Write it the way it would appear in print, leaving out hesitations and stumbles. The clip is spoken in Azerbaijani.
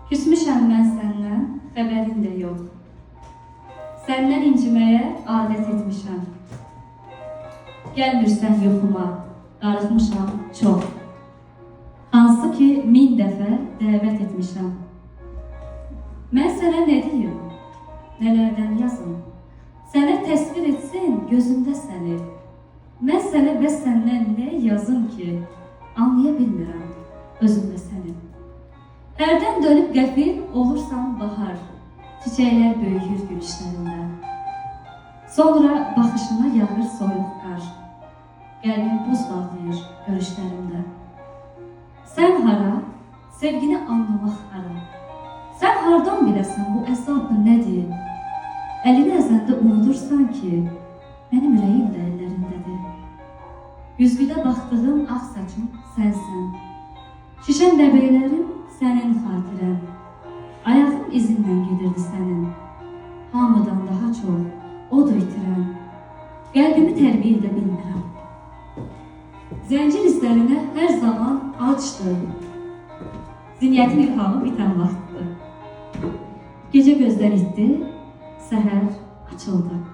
Küsmüşəm mən səndən, xəbərin də yox. Səndən inciməyə adət etmişəm. Gəlmirsən yoxuma, darıxmışam çox. Hansı ki 1000 dəfə dəvət etmişəm. Mən sənə nə deyim, nələrdən yazım? Sənə təsvir etsin gözümdə səni. Mən sənə və səndən nə yazım ki, anlaya bilmirəm özümdə səni. Hərdən dönüb qəfil olursan bahar, çiçəklər böyüyür gülüşlərində. Sonra baxışına yağır soyuq qar, qəlbim buz bağlayır görüşlərimdə. Sən hara, sevgini anlamaq hara? Sən hardan biləsən bu əzabı nədir? Əlini əzəndə unudursan ki, mənim ürəyim də əllərindədir. Güzgüdə baxdığım ağ saçım sənsən. Şişən bəbəklərim sənin xatirən. Ayağım izindən gedirdi sənin. Hamıdan daha çox odur itirən. Qəlbimi tərbiyə edə bilmirəm. Zəncir hisslərinə hər zaman acdır. Ziniyyətin ilhamı bitən vaxtdır. Gecə gözdən itdi, səhər açıldı.